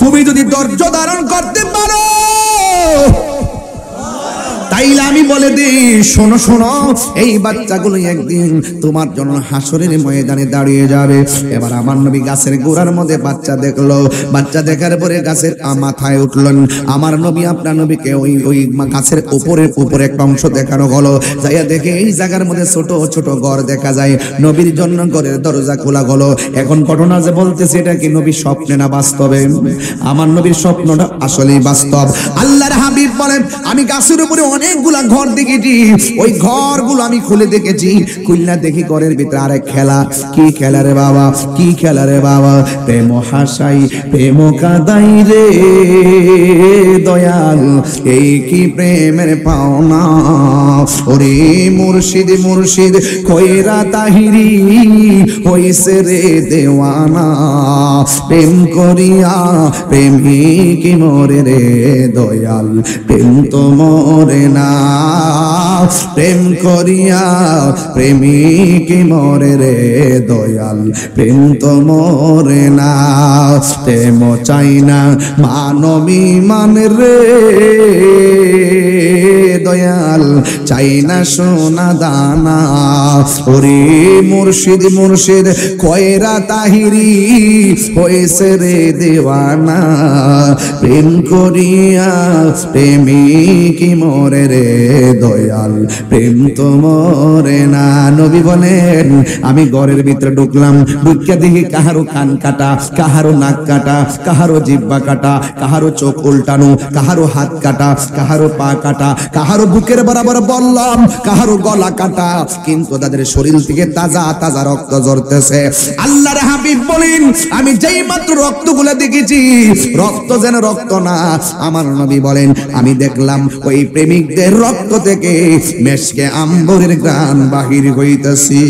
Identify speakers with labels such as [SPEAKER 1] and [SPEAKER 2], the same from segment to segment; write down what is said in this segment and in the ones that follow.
[SPEAKER 1] তুমি যদি ধৈর্য ধারণ করতে পারো তাইলে আমি বলে দিই, শোনো শোনো, এই বাচ্চাগুলো একদিন তোমার জন্য হাসরের ময়দানে দাঁড়িয়ে যাবে। এবার আমার নবী গাছের গোড়ার মধ্যে বাচ্চা দেখলো, বাচ্চা দেখার পরে গাছের মাথায় উঠলেন। আমার নবী আপনার নবীকে ওই গাছের উপরে একটা অংশ দেখানো হলো, যাইয়া দেখে এই জায়গার মধ্যে ছোট ছোট ঘর দেখা যায়। নবীর জন্য ঘরের দরজা খোলা হলো। এখন ঘটনা যে বলতেছে এটা কি নবীর স্বপ্নে না বাস্তবে? আমার নবীর স্বপ্নটা আসলেই বাস্তব। আল্লাহর হাবিব বলেন, আমি গাছের উপরে অনেকগুলা ঘর দেখেছি, ওই ঘরগুলো আমি খুলে দেখেছি। খুলনা দেখি ঘরের ভিতরে আরেক খেলা। কি খেলা রে বাবা, কি খেলা রে বাবা? প্রেম হাসাই প্রেম কাদাই রে দয়াল, এই কি প্রেমের পাওনা। ওরে মুর্শিদ মুর্শিদ কইরা তাহিরি হইছে রে দেওয়ানা, প্রেম করিয়া প্রেমিক মরে রে দয়াল, প্রেম তো মরে না, প্রেম করিয়া প্রেমিক মরে রে দয়াল, প্রেম তো মরে না। প্রেম চাই না মানবী মান রে দয়াল, চাই না সোনা দানা। ওরে মুর্শিদ মুর্শিদ কয়রা তাহিরি হয়েছে রে দেওয়ানা, প্রেম করিয়া প্রেমিক মরে রে দয়াল, প্রেম তো মরে না। নবী বলেন, আমি ঘরের ভিতরে ঢুকলাম, ঢুকিয়া দেখি কাহারো কান কাটা, কাহারো নাক কাটা, কাহারো জিহ্বা কাটা, কাহারো চোখ উল্টানো, কাহারো হাত কাটা, কাহারো পা কাটা, কাহারো বুকের বরাবর বললাম, কাহারো গলা কাটা, কিন্তু তাদের শরীর থেকে তাজা তাজা রক্ত ঝরতেছে। আল্লাহর হাবিব বলেন, আমি যেই মাত্র রক্তগুলো দেখেছি, রক্ত যেন রক্ত না। আমার নবী বলেন, আমি দেখলাম ওই প্রেমিকদের রক্ত থেকে মেশকে আম্বরের গান বাহির হইতেছি।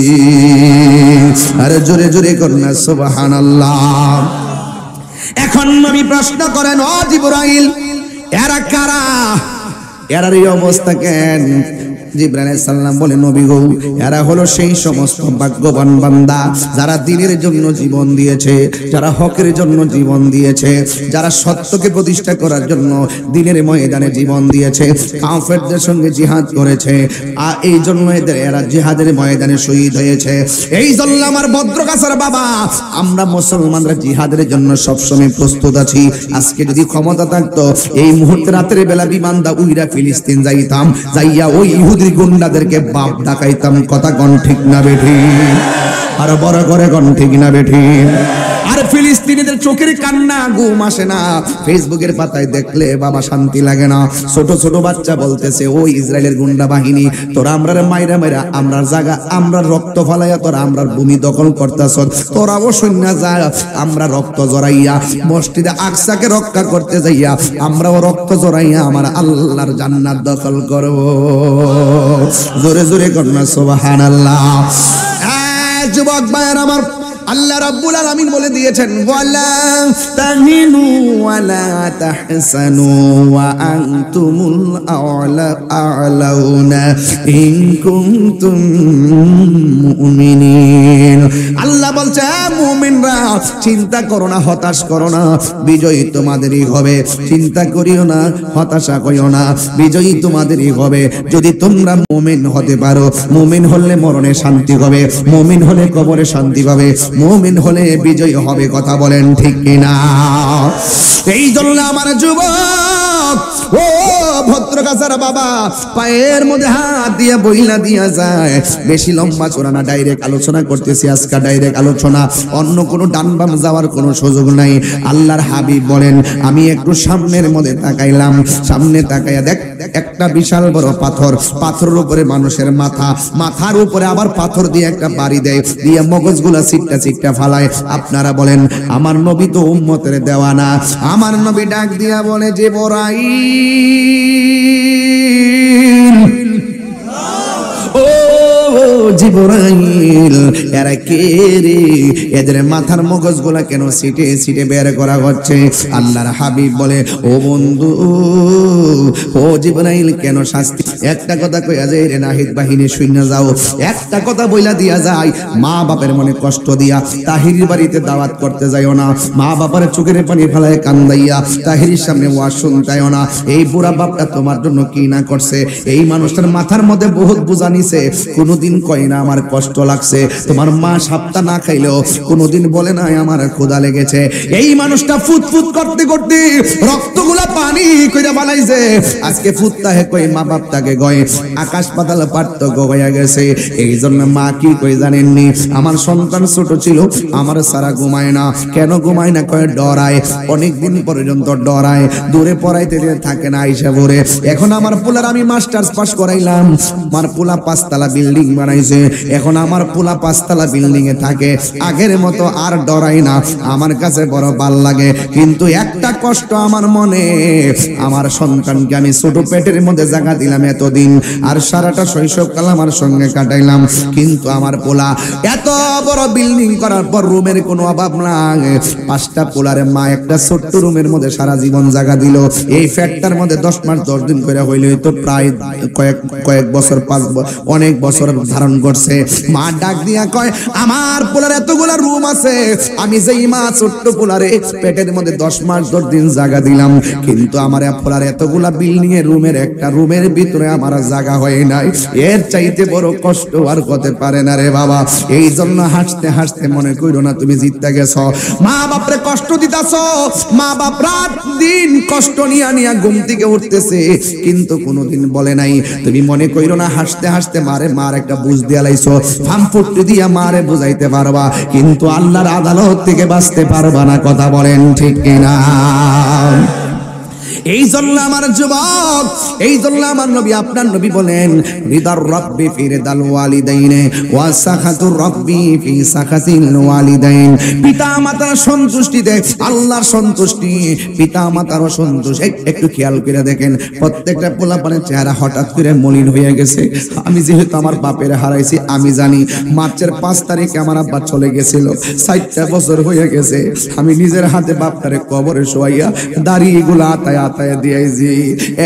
[SPEAKER 1] আরে জোরে জোরে করুন সুবহানাল্লাহ। এখন নবী প্রশ্ন করেন, ও জিবরাইল, এরা কারা? এরার এই অবস্থা কেন? জিবরাইল আলাইহিস সালাম বলে, নবী গো, এরা হলো সেই সমস্ত ভাগ্যবান বান্দা যারা দ্বীনের জন্য জীবন দিয়েছে, যারা হকের জন্য জীবন দিয়েছে, যারা সত্যকে প্রতিষ্ঠা করার জন্য দ্বীনের ময়দানে জীবন দিয়েছে, কাফেরদের সঙ্গে জিহাদ করেছে। আর এই জন্য এরা জিহাদের ময়দানে শহীদ হয়েছে। এই জন্য আমার ভদ্রকাছের বাবা, আমরা মুসলমানরা জিহাদের জন্য সবসময় প্রস্তুত আছি। আজকে যদি ক্ষমতা থাকতো, এই মুহূর্তে রাতের বেলা বিমানটা উইরা ফিলিস্তিন যাইতাম, যাইয়া ওই গুন্ডাদেরকে বাপ ডাকাইতাম। কথা কোন ঠিক না বেঠি? আর বড় করে কোন ঠিক না বেঠি? আর ফিলিস্তিনিদের চোখের কান্না ঘুম আসে না, ফেসবুকের পাতায় দেখলে বাবা শান্তি লাগে না। ছোট ছোট বাচ্চা বলতেছে, ওই ইসরায়েলের গুন্ডা বাহিনী, তোরা আমরা মাইরা মাইরা আমরা জায়গা, আমরা রক্ত ফলাইয়া তোরা আমরা ভূমি দখল করতেছ, তোরাও সৈন্য যা, আমরা রক্ত জড়াইয়া মসজিদে আকসাকে রক্ষা করতে যাইয়া আমরাও রক্ত জড়াইয়া আমার আল্লাহর জান্নাত দখল করব। জোরে জোরে করনা সুবহানাল্লাহ। যুবক ভাইয়ের আমার, আল্লাহ রাব্বুল আলামিন বলে দিয়েছেন, ওয়ালা তাহিনু ওয়ালা তাহসানু ওয়া আনতুমুল আ'লাউনা ইন কুনতুম মুমিনিন। আল্লাহ বলছে, মুমিনরা চিন্তা করো না, হতাশ করো না, বিজয়ী তোমাদেরই হবে। চিন্তা করিও না, হতাশা করিও না, বিজয়ী তোমাদেরই হবে যদি তোমরা মুমিন হতে পারো। মুমিন হলে মরণে শান্তি হবে, মুমিন হলে কবরে শান্তি পাবে, মুমিন হলে বিজয় হবে। কথা বলেন ঠিক কিনা? এই জন্য আমার যুবক, ও ভদ্রকাছার বাবা, পায়ের মধ্যে হাত দিয়া বইলা দিয়া যায়। বেশি লম্বা চড়া না, ডাইরেক্ট আলোচনা করতেছি আজকে, ডাইরেক্ট আলোচনা, অন্য কোনো ডান বাম যাওয়ার কোনো সুযোগ নাই। আল্লাহর হাবিব বলেন, আমি একটু সামনের মধ্যে তাকাইলাম, সামনে তাকাইয়া দেখ একটা বিশাল বড় পাথর, পাথরের উপরে মানুষের মাথা, মাথার উপরে আবার পাথর দিয়ে একটা বাড়ি দেয়, দিয়ে মগজগুলা সিটটা সিটটা ফালায়। আপনারা বলেন, আমার নবী তো উম্মতের দেওয়ানা। আমার নবী ডাক দিয়া বলে, জিবরাইল, ও জিবরাইল এরা কে রে, এদের মাথার মগজগুলা কেন সিটে সিটে বের করা হচ্ছে? আল্লাহর হাবিব বলে, ও বন্ধু, ও জিবরাইল কেন শাস্তি? একটা কথা কইয়া যায় রে নাহিদ বাহিনী শূন্য যাও, একটা কথা বইলা দিয়া যায়, মা বাপের মনে কষ্ট দিয়া তাহিরির বাড়িতে দাওয়াত করতে যাইও না, মা বাবার চোখের পানি ফেলায় কান্দাইয়া তাহিরির সামনে ওয়াজ শুনতাইও না। এই বুড়া বাপটা তোমার জন্য কি না করছে, এই মানুষটার মাথার মধ্যে বহুত বোঝা নিছে, কোনোদিন কয় না আমার কষ্ট লাগছে। তোমার মা সাপ্তাহ না খাইলেও কোনোদিন বলে নাই আমার ক্ষুধা লেগেছে। এই মানুষটা ফুটফুট করতে করতে রক্তগুলা পানি কইরা বানাইছে, আজকে ফুটতাহে কই মা বাপটাকে গয় আকাশ পাতাল পার্থক্য হইয়া গেছে। এই জন্য মা কি কই জানেননি, আমার সন্তান ছোট ছিল, আমার সারা ঘুমায় না। কেন ঘুমায় না? কয় ডরায়, অনেকদিন পর্যন্ত ডরায়, দূরে পড়াইতে থাকে না আইসা ভরে। এখন আমার পোলার আমি মাস্টার্স পাস করাইলাম, আমার পোলা 5 তলা বিল্ডিং বানাইছে, এখন আমার পোলা 5 তলা বিল্ডিং এ থাকে, আগের মতো আর ডরাই না, আমার কাছে বড় ভাল লাগে। কিন্তু একটা কষ্ট আমার মনে, আমার সন্তানকে আমি ছোট পেটের মধ্যে জায়গা দিলাম এতদিন, আর সারাটা শৈশবকাল আমার সঙ্গে কাটাইলাম, কিন্তু আমার পোলা এত বড় বিল্ডিং করার পর রুমের কোনো অভাব নাই। 5টা পোলারে মা একটা ছোট্ট রুমের মধ্যে সারা জীবন জায়গা দিল। এই ফ্যাটটার মধ্যে 10 মাস 10 দিন করে হইলে তো প্রায় কয়েক বছর, 5 অনেক বছর ধারণ করছে। মা ডাক দিয়া কয়, আমার পোলার এতগুলা রুম আছে, আমি যেই মা ছোট্ট পোলারে পেটের মধ্যে 10 মাস 10 দিন জায়গা দিলাম, কিন্তু আমার পোলার এতগুলা বিল্ডিং এর রুমের একটা রুমের ভিতরে আমার জায়গা হয় নাই। এর চাইতে বড় কষ্ট আর হতে পারে না রে বাবা। এই জন্য হাসতে হাসতে মনে কইরো না তুমি জিততে গেছ, মা বাপরে কষ্ট দিতাছ, মা বাপ রাত দিন কষ্ট নিয়া নিয়া ঘুম থেকে উঠতেছে, কিন্তু কোনোদিন বলে নাই। তুমি মনে কইরো না হাসতে হাসতে মার একটা বুঝ দিয়া লাইছো, ফামফুটি দিয়া মারে বুঝাইতে পারবা, কিন্তু আল্লাহর আদালত থেকে বাঁচতে পারবা না। কথা বলেন ঠিক কিনা? এই জন্য আমার যুবক, এই জন্য আমার নবী, আপনার নবী বলেন, রিদার রাব্বি ফি রিদাল ওয়ালিদাইনে ওয়া সাখাতুর রাব্বি ফি সাখাতিল ওয়ালিদাইন। পিতা মাতার সন্তুষ্টিতে আল্লাহর সন্তুষ্টি, পিতা মাতার সন্তুষ্টি। একটু খেয়াল করে দেখেন, প্রত্যেকটা পোলাপানের চেহারা হঠাৎ করে মলিন হয়ে গেছে। আমি যেহেতু আমার বাপের হারাইছি, আমি জানি মার্চের 5 তারিখে আমার আব্বা চলে গেছিল, 60টা বছর হয়ে গেছে। আমি নিজের হাতে বাপটারে কবরে শোয়াইয়া দাড়িগুলো আতায় দিয়েছি,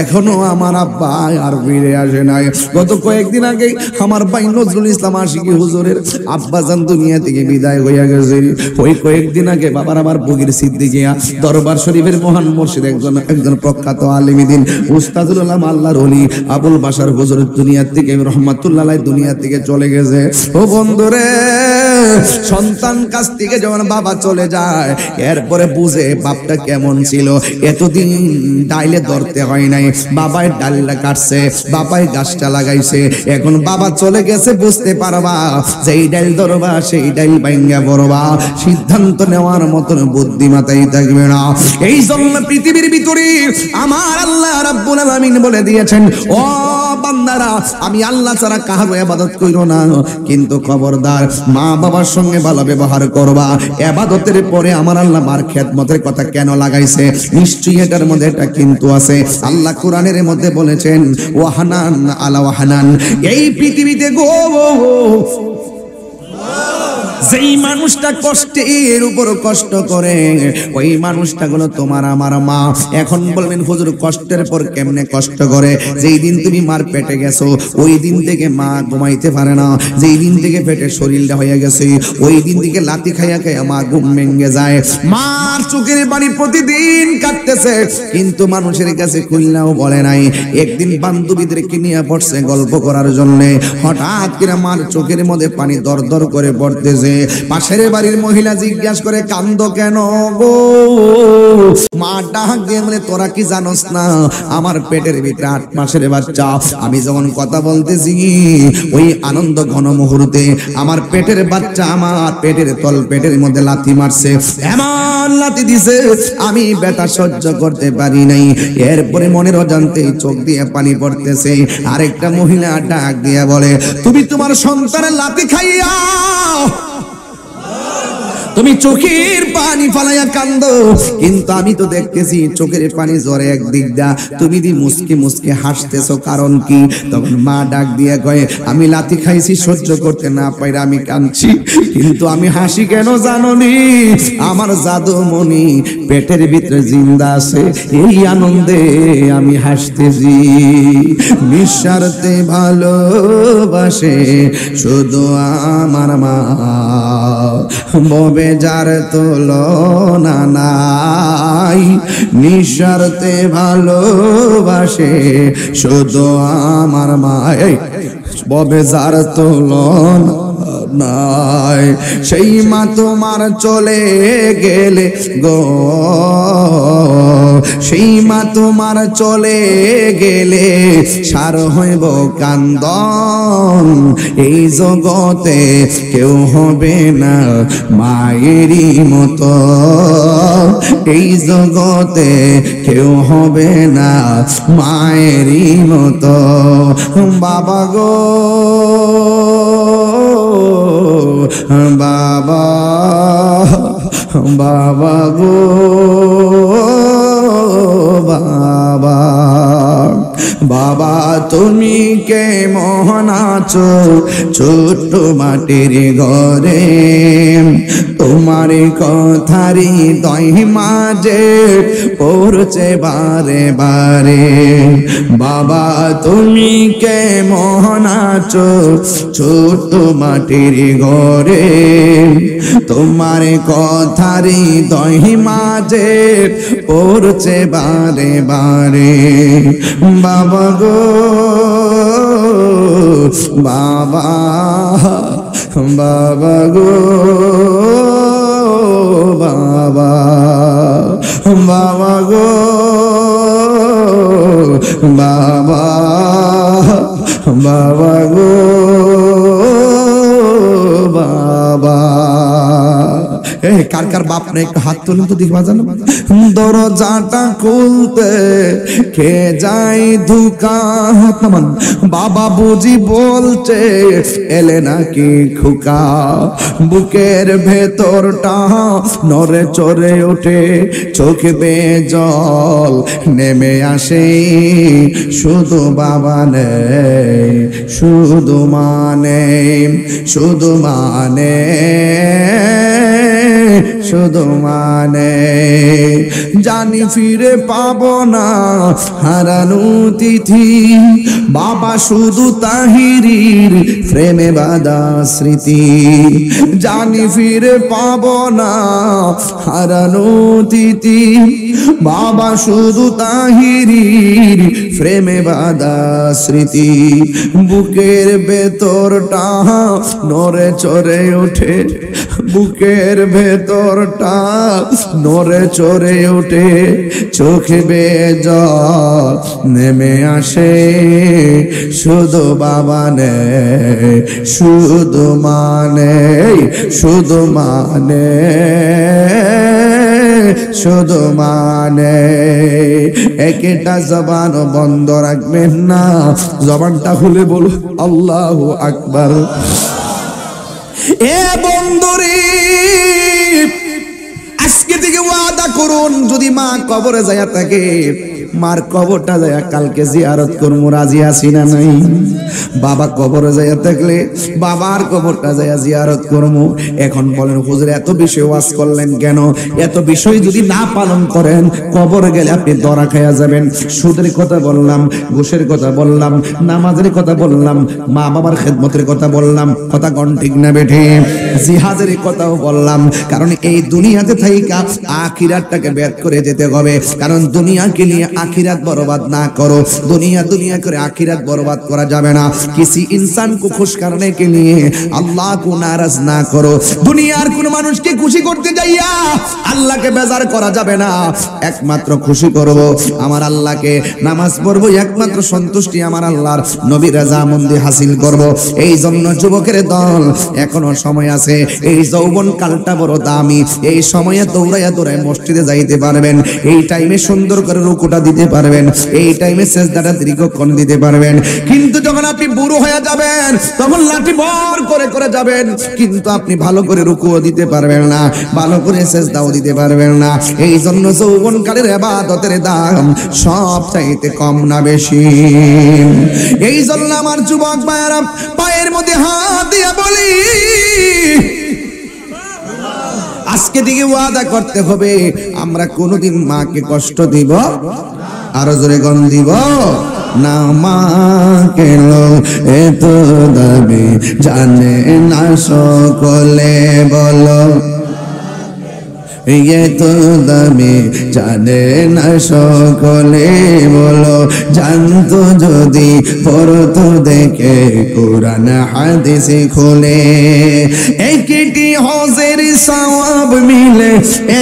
[SPEAKER 1] এখনো আমার আব্বা আর ফিরে আসে নাই। গত কয়েকদিন আগে আমার ভাই নজরুল ইসলাম আশিকি হুজুরের আব্বাজান দুনিয়া থেকে বিদায় হইয়া গেছে। ওই কয়েকদিন আগে বাবার আমার বগির সিদ্দিকিয়া দরবার শরীফের মহান মুর্শিদ একজন প্রখ্যাত আলিমিদ্দিন উস্তাদুল আলম আল্লাহর ওলি আবুল বাশার হুজুরের দুনিয়া থেকে রহমাতুল্লাহ আলাইহি দুনিয়া থেকে চলে গেছে। ও বন্ধুরে, সন্তান কাছ থেকে যখন বাবা চলে যায়, এরপরে বুঝে বাপটা কেমন ছিল। এতদিন ডাইলে ধরতে হয় নাই, বাবাই ডালটা কাটছে, বাবাই গাছটা লাগাইছে, এখন বাবা চলে গেছে, বুঝতে পারবা যেই ডাইল ধরবা সেই ডাইল ভাঙ্গা পড়বা, সিদ্ধান্ত নেওয়ার মতন বুদ্ধিমাতাই থাকবে না। এই জন্য পৃথিবীর ভিতরে আমার আল্লাহ রাব্বুল আলামিন বলে দিয়েছেন, ও বান্দারা, আমি আল্লাহ ছাড়া কারো ইবাদত কইরো না, কিন্তু খবরদার মা বাবার সঙ্গে ভালো ব্যবহার করবা। ইবাদতের পরে আমার আল্লাহ মার খেদমতের কথা কেন লাগাইছে? নিশ্চয়ই এটার মধ্যে এটা কিন্তু আছে। আল্লাহ কোরআনের মধ্যে বলেছেন, ওয়াহানান আলা ওয়াহানান। এই পৃথিবীতে গো যেই মানুষটা কষ্টের উপর কষ্ট করে, ওই মানুষটা হলো তোমার আমার মা। এখন বলবেন হুজুর কষ্টের পর কেমনে কষ্ট করে? যেই দিন তুমি মার পেটে গেছো, ওই দিন থেকে মা ঘুমাইতে পারে না, যেই দিন থেকে পেটের শরীরটা হয়ে গেছে, ওই দিন থেকে লাথি খাইয়া খাইয়া মা ঘুম ভেঙে যায়, মার চোখের পানি প্রতিদিন কাটতেছে, কিন্তু মানুষের কাছে খুলনাও বলে নাই। একদিন বান্ধবীদেরকে নিয়ে পড়ছে গল্প করার জন্য, হঠাৎ করে মার চোখের মধ্যে পানি দর দর করে পড়তেছে। পাশের বাড়ির মহিলা জিজ্ঞাসা করে, কান্দো কেন গো? মা ডাক দিয়ে বলে, তোরা কি জানোস না আমার পেটের ভিতরে 8 মাসের বাচ্চা, আমি যখন কথা বলতেছি ওই আনন্দ ঘন মুহূর্তে আমার পেটের বাচ্চা আমার পেটের তল পেটের মধ্যে লাথি মারছে, এমন লাথি দিছে আমি ব্যথা সহ্য করতে পারি নাই। এরপরে মনের অজান্তে চোখ দিয়ে পানি পড়তেছে। আরেকটা মহিলা ডাক দিয়ে বলে, তুমি তোমার সন্তানের লাথি খাইয়া তুমি চোখের পানি ফালাইয়া কান্দো, কিন্তু আমি তো দেখতেছি চোখের পানি ঝরে একদিক দা, তুমি দি মুসকি মুসকি হাসতেছো, কারণ কি? তখন মা ডাক দিয়ে কয়, আমি লাথি খাইছি সহ্য করতে না পাইরা আমি কাঁদছি, কিন্তু আমি হাসি কেন জানোনি? আমার জাদুমণি পেটের ভিতরে জিন্দা আছে, এই আনন্দে আমি হাসতেছি। নিঃস্বার্থে ভালোবাসে শুধু আমার মা, ববে যার তুলনা নাই। নিঃস্বার্থে ভালোবাসে শুধু আমার মা, ববে যার তুলনা নাই। সেই মা তোমার চলে গেলে গো, সেই মা তোমার চলে গেলে সার হইব কান্দন। এই জগতে কেউ হবে না মায়েরই মতো, এই জগতে কেউ হবে না মায়েরই মতো। বাবা গো বাবা, বাবা গো বাবা, বাবা তুমি কে মোহন আছো ছোট্ট মাটির ঘরে, তোমার কথারি দই মাঝে পড়ছে বারে বারে। বাবা তুমি কে মোহন আছো ছোট্ট মাটির ঘরে, তোমার কথারি দই মাঝে পড়ছে বারে বারে। বাবা গো বাবা, বাবা গো বাবা, বাবা গো বাবা, বাবা গো বাবা। কার কার বাপ না একটু হাত তুলুন তো দেখি বাজানো। দরজাটা খুলতে কে যাই ধুকা, হাত নামান। বাবা বুঝি বলছে এলে নাকি খুকা, বুকের ভেতরটা নড়ে চড়ে ওঠে, চোখ বেয়ে জল নেমে আসে। শুধু বাবা নেই, শুধু মানে, শুধু মানে, শুধু মানে। জানি ফিরে পাবো না হারানো তিথি, বাবা শুধু তাহিরির প্রেমে বাঁধা স্মৃতি। জানি ফিরে পাবো না হারানো তিথি, বাবা শুধু তাহিরির প্রেমে বাঁধা স্মৃতি। বুকের ভেতরটা নড়ে চড়ে ওঠে, বুকের ভেতরটা নড়ে চড়ে ওঠে, চোখে বেয়ে জল নেমে আসে। শুধু বাবা নেই, শুধু মানে, শুধু মানে, শুধু মানে। একটা জবান বন্ধ রাখবেন না, জবানটা খুলে বলো আল্লাহু আকবার। এ বন্ধুরে, আজকে থেকে ওয়াদা করুন, যদি মা কবরে যায় থাকে, মার কবরটা যায় কালকে জিয়ারত করবো, রাজি আছি না নাই? বাবা কবরে যায় থাকলে বাবার কবরটা যায় জিয়ারত করবো। এখন বলেন হুজুর এত বিষয় ওয়াজ করলেন কেন? এত বিষয় যদি না পালন করেন, কবরে গেলে আপনি ধরা খাইয়া যাবেন। সুদের কথা বললাম, ঘুষের কথা বললাম, নামাজের কথা বললাম, মা বাবার খেদমতের কথা বললাম, কথা কোন ঠিক না বেঠে? জিহাদের কথাও বললাম, কারণ এই দুনিয়াতে থাইকা আখিরাতটাকে বের করে যেতে হবে। কারণ দুনিয়াকে নিয়ে आखिरत बर्बाद ना करो। दुनिया दुनिया करे आखिरत बर्बाद करा जावे ना। किसी इंसान को खुश करने के लिए अल्लाह को नाराज ना करो। दुनियार कोन मानुष के खुशी करते जाइया अल्लाह के बेजार करा जावे ना। एकमात्र खुशी करबो आमार अल्लाह के, नामाज पढ़बो एकमात्र सन्तुष्टि आमार आल्लाहर नबी रजामंदी हासिल करबो। এই জন্য যুবকের দল এখনো সময় আছে। এই যৌবন কালটা বড় দামি। এই সময়ে দৌড়াইয়া দৌড়ায় মসজিদে যাইতে পারবেন, এই টাইমে সুন্দর করে রুকুটা দিতে পারবেন, এই টাইমে সেজদাটা দীর্ঘক্ষণ দিতে পারবেন। কিন্তু যখন আপনি বুড়ো হয়ে যাবেন তখন লাঠি ভর করে করে যাবেন, কিন্তু আপনি ভালো করে রুকুও দিতে পারবেন না, ভালো করে সেজদাও দিতে পারবেন না। এই জন্য যৌবনকালের ইবাদতের দাম সব চাইতে কম না বেশি? এই জন্য আমার যুবক ভাইয়েরা পায়ের মধ্যে হাত দিয়ে বলি, আজকে থেকে ওয়াদা করতে হবে আমরা কোনোদিন মাকে কষ্ট দিব, আরো জোরে গন দিব না। মা কেন এত দাবি জানে না সকলে, বলো এত দামি জানে না সকলে, বলো জানতো যদি পড়তো দেখে কোরআন হাদিস খুলে। একটি হজের সওয়াব মিলে,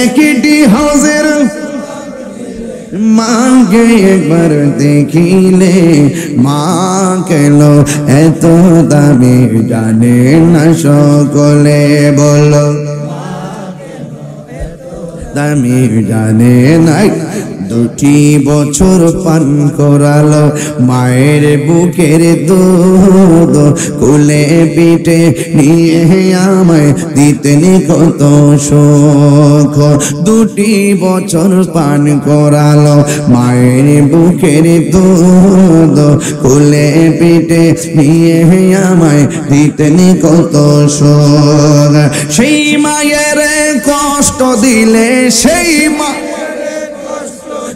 [SPEAKER 1] একটি হজের মাকে একবার দেখিলে, মা কেন এত দামি জানে না সকলে, বলো দামি জানে নাই। 2 বছর পান করালো মায়ের বুকের দুধ, কোলে পিঠে নিয়ে আমায় দিতেন কত সুখ। 2 বছর পান করালো মায়ের বুকের দুধ, কোলে পিঠে নিয়ে আমায় দিতেন কত সুখ। সেই মায়ের কষ্ট দিলে, সেই মা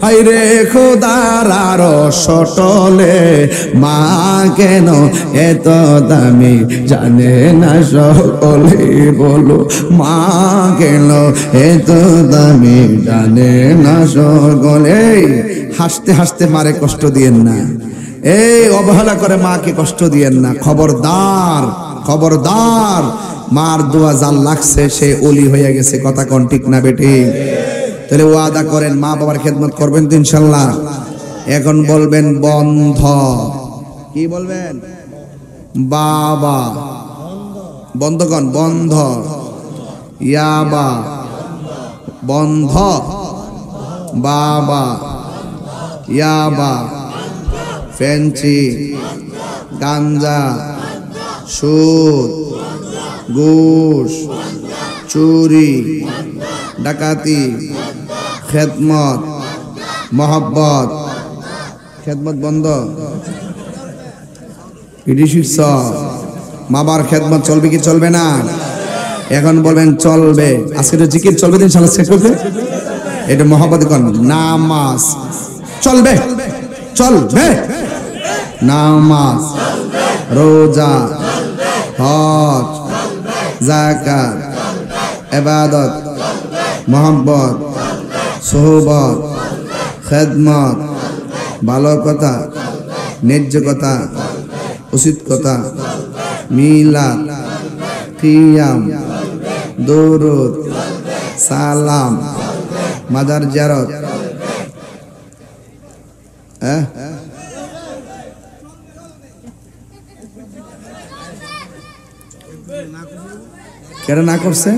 [SPEAKER 1] হায়রে খোদার আরো সটলে, মা কেন এত দামি জানে না সকলে, বলো মা কেন এত দামি জানে না সকলে। হাসতে হাসতে মারে কষ্ট দিয়েন না, এই অবহেলা করে মাকে কষ্ট দিয়েন না। খবরদার, খবরদার, মার দোয়া জাল লাগছে সে ওলি হয়ে গেছে। কথা কোন ঠিক না বেটি? তাহলে ওয়াদা করেন মা বাবার খেদমত করবেন তো ইনশাল্লাহ। এখন বলবেন বন্ধ, কি বলবেন? বাবা বন্ধ কন, বন্ধ। ইয়াবা বন্ধ, বাবা ইয়াবা, ফেন্সি, গাঞ্জা, সুদ, ঘুষ, চুরি, ডাকাতি, খেদমত, মহব্বত। খেদমত বন্ধ, মাবার খেদমত চলবে কি চলবে না? এখন বলবেন চলবে। আজকে তো জিকির চলবে, দিন সালা শেষ করবে। এটা মহব্বত কর। নামাজ চলবে, চলবে। নামাজ, রোজা, হজ, যাকাত, ইবাদত, মোহাব্বত, সোহবত, খেদমত, ভালো কথা, ন্যায্য কথা, উচিত কথা, মিলাদ, কিয়াম, দরুদ, সালাম, মাজার জিয়ারত। কেন না করছে?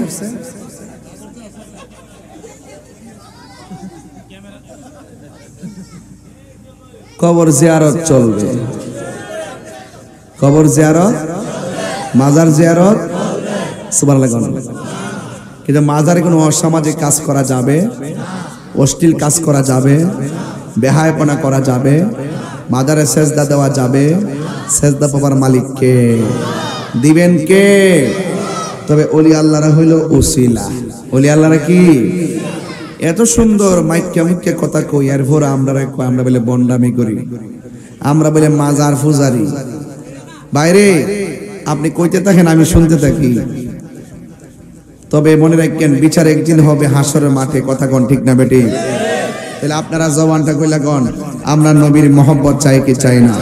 [SPEAKER 1] কবর জিয়ারত চলবে, কবর জিয়ারত, মাজার জিয়ারত, সুবহানাল্লাহ। কিন্তু মাজারে কোনো অসামাজিক কাজ করা যাবে, অশ্লীল কাজ করা যাবে, বেহায়াপনা করা যাবে, মাজারে সেজদা দেওয়া যাবে। সেজদা পাবার মালিক কে? দিবেন কে? তবে ওলি আল্লাহরা হইল উসিলা। ওলি আল্লাহরা কি? এত সুন্দর মাইক্যা মুখ্যা কথা কই, আর ভোর আমরা বলে বন্ডামি করি, আমরা বলে মাজার ফুজারি। বাইরে আপনি কইতে থাকেন, আমি শুনতে থাকি। তবে মনে রাখেন বিচার একদিন হবে হাসরের মাঠে। কথা কোন ঠিক না বেটি? তাহলে আপনারা জবানটা কইলা কোন, আমরা নবীর মহব্বত চাই কি চাই না?